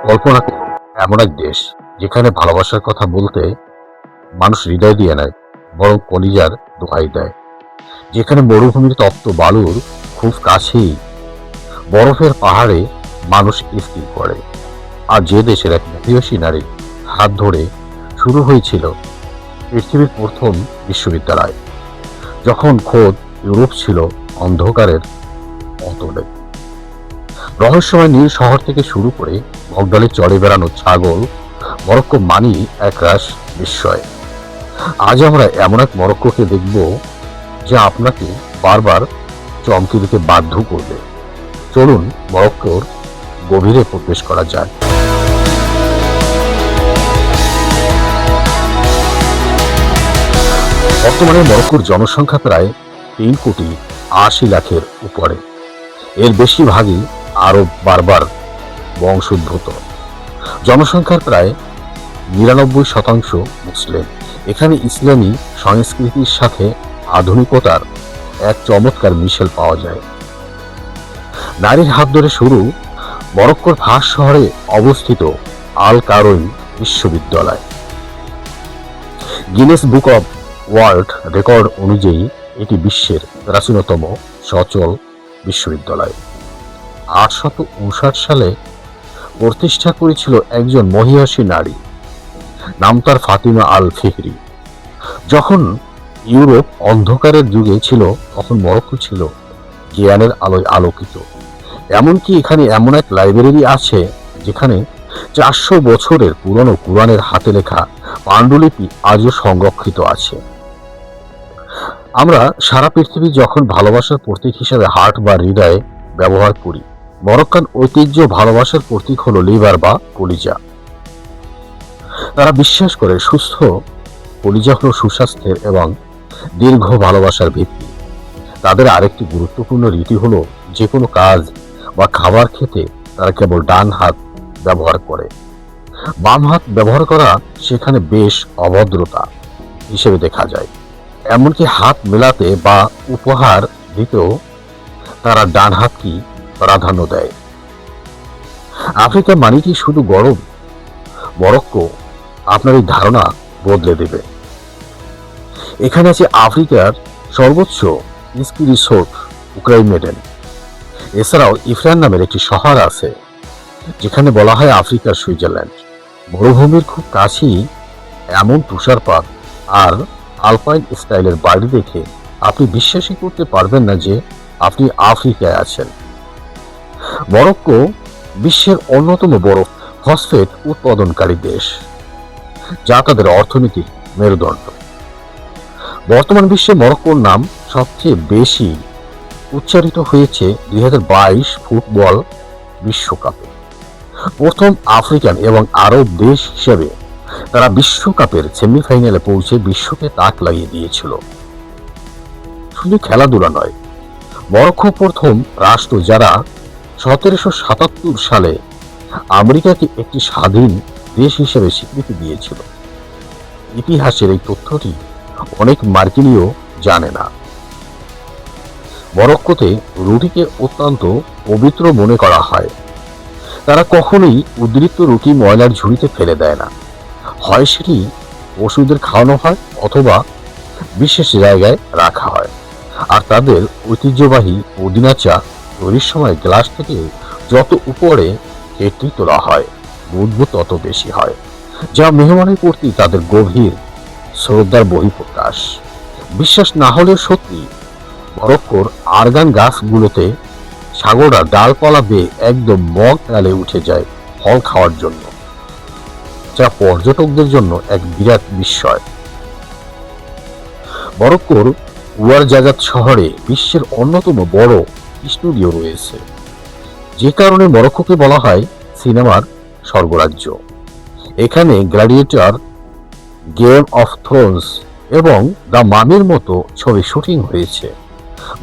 কল্পনা করুন এমন এক দেশ যেখানে ভালোবাসার কথা বলতে মানুষ হৃদয় দিয়ে নেয়, বরং কলিজার দোহাই দেয়। যেখানে মরুভূমির তপ্ত বালুর খুব কাছেই বরফের পাহাড়ে মানুষ স্থির করে। আর যে দেশের এক মহিয়সী নারীর হাত ধরে শুরু হয়েছিল পৃথিবীর প্রথম বিশ্ববিদ্যালয়, যখন খোদ ইউরোপ ছিল অন্ধকারের অতলে। রহস্যময় নীল শহর থেকে শুরু করে ভগদলে চড়ে বেড়ানো ছাগল, মরক্কো মানি একরাশ বিস্ময়। আজ আমরা এমন এক মরক্কোকে দেখব যা আপনাকে বারবার চমকে দিতে বাধ্য করবে। চলুন মরক্কোর গভীরে প্রবেশ করা যায়। বর্তমানে মরক্কোর জনসংখ্যা প্রায় 3,80,00,000-এর উপরে। এর বেশিরভাগই আরব বারবার বংশোদ্ভূত। জনসংখ্যার প্রায় 99% মুসলিম। এখানে ইসলামী সংস্কৃতির সাথে আধুনিকতার এক চমৎকার মিশেল পাওয়া যায়। নারীর হাত ধরে শুরু মরক্কোর ফাস শহরে অবস্থিত আল কারইন বিশ্ববিদ্যালয়। Guinness book of world record অনুযায়ী এটি বিশ্বের প্রাচীনতম সচল বিশ্ববিদ্যালয়। 859 সালে প্রতিষ্ঠা করেছিল একজন মহিয়সী নারী, নাম তার ফাতিমা আল ফিহরি। যখন ইউরোপ অন্ধকারের যুগে ছিল, তখন মরক্কো ছিল জ্ঞানের আলোয় আলোকিত। এমনকি এখানে এমন এক লাইব্রেরি আছে যেখানে 400 বছরের পুরনো কুরআনের হাতে লেখা পাণ্ডুলিপি আজও সংরক্ষিত আছে। আমরা সারা পৃথিবী যখন ভালোবাসার প্রতীক হিসেবে হার্ট বা হৃদয় ব্যবহার করি, মরক্কান ঐতিহ্য ভালোবাসার প্রতীক হলো লিভার বা কলিজা। তারা বিশ্বাস করে সুস্থ কলিজা হলো সুস্বাস্থ্যের এবং দীর্ঘ ভালোবাসার ভিত্তি। তাদের আরেকটি গুরুত্বপূর্ণ রীতি হলো যে কোনো কাজ বা খাবার খেতে তারা কেবল ডান হাত ব্যবহার করে। বাম হাত ব্যবহার করা সেখানে বেশ অভদ্রতা হিসেবে দেখা যায়। এমনকি হাত মেলাতে বা উপহার দিতেও তারা ডান হাতকেই প্রাধান্য দেয়। আফ্রিকা মানেটি শুধু গরম, মরক্কো আপনার এই ধারণা বদলে দেবে। এখানে আছে আফ্রিকার সর্বোচ্চ স্কি রিসোর্ট উক্রাইমেডেন। এছাড়াও ইফরান নামের একটি শহর আছে যেখানে বলা হয় আফ্রিকার সুইজারল্যান্ড। মরুভূমির খুব কাছেই এমন তুষারপাত আর আলপাইন স্টাইলের বাড়ি দেখে আপনি বিশ্বাসই করতে পারবেন না যে আপনি আফ্রিকায় আছেন। মরক্কো বিশ্বের অন্যতম বড় ফসফেট উৎপাদনকারী দেশ, যা তাদের অর্থনীতির মেরুদণ্ড। বর্তমান বিশ্বে মরক্কোর নাম সবচেয়ে বেশি উচ্চারিত হয়েছে 2022 ফুটবল বিশ্বকাপে। প্রথম আফ্রিকান এবং আরব দেশ হিসেবে তারা বিশ্বকাপের সেমিফাইনালে পৌঁছে বিশ্বকে তাক লাগিয়ে দিয়েছিল। শুধু খেলাধুলা নয়, মরক্কো প্রথম রাষ্ট্র যারা 1777 সালে আমেরিকাকে একটি স্বাধীন দেশ হিসেবে স্বীকৃতি দিয়েছিল। ইতিহাসের এই তথ্যটি অনেক মার্কিনীয় জানে না। মরক্কোতে রুটিকে অত্যন্ত পবিত্র মনে করা হয়। তারা কখনোই উদ্বৃত্ত রুটি ময়লার ঝুড়িতে ফেলে দেয় না। হয় সেটি পশুদের খাওয়ানো হয় অথবা বিশেষ জায়গায় রাখা হয়। আর তাদের ঐতিহ্যবাহী পুদিনা চা তৈরির সময় গ্লাস থেকে যত উপরে কেটলি তোলা হয়, বুদবুদ তত বেশি হয়, যা মেহমানের প্রতি তাদের গভীর শ্রদ্ধার বহিঃপ্রকাশ। বিশ্বাস না হলেও সত্যি, মরক্কোর আরগান গাছগুলোতে ছাগলরা ডালপালা বেয়ে একদম মগ ডালে উঠে যায় ফল খাওয়ার জন্য, যা পর্যটকদের জন্য এক বিরাট বিস্ময়। মরক্কোর ওয়ারজাগাত শহরে বিশ্বের অন্যতম বড় স্টুডিও রয়েছে, যে কারণে মরক্কোকে বলা হয় সিনেমার স্বর্গরাজ্য। এখানে গ্ল্যাডিয়েটর, গেম অফ থ্রোনস এবং দ্য মামির মতো ছবি শুটিং হয়েছে।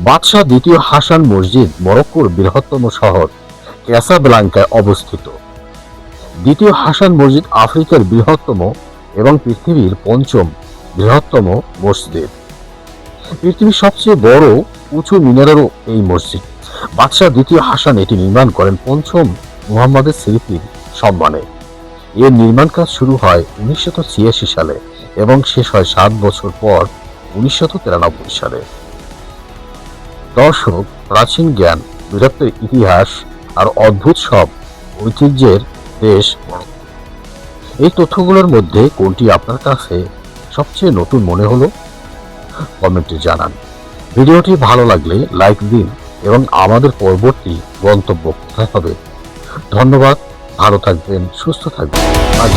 বাদশাহ দ্বিতীয় হাসান মসজিদ মরক্কোর বৃহত্তম শহর ক্যাসাব্লাঙ্কায় অবস্থিত। দ্বিতীয় হাসান মসজিদ আফ্রিকার বৃহত্তম এবং পৃথিবীর পঞ্চম বৃহত্তম মসজিদ। পৃথিবীর সবচেয়ে বড় উঁচু মিনারেরও এই মসজিদ। বাদশাহ দ্বিতীয় হাসান এটি নির্মাণ করেন পঞ্চম মুহাম্মদের স্মৃতির সম্মানে। এর নির্মাণ কাজ শুরু হয় 1986 সালে এবং শেষ হয় 7 বছর পর 1993 সালে। দর্শক, প্রাচীন জ্ঞান, বীরত্বের ইতিহাস আর অদ্ভুত সব ঐতিহ্যের দেশ মরক্কো। এই তথ্যগুলোর মধ্যে কোনটি আপনার কাছে সবচেয়ে নতুন মনে হলো? কমেন্টে জানান। ভিডিওটি ভালো লাগলে লাইক দিন এবং আমাদের পরবর্তী গন্তব্য কোথায় হবে। ধন্যবাদ, ভালো থাকবেন, সুস্থ থাকবেন, আজ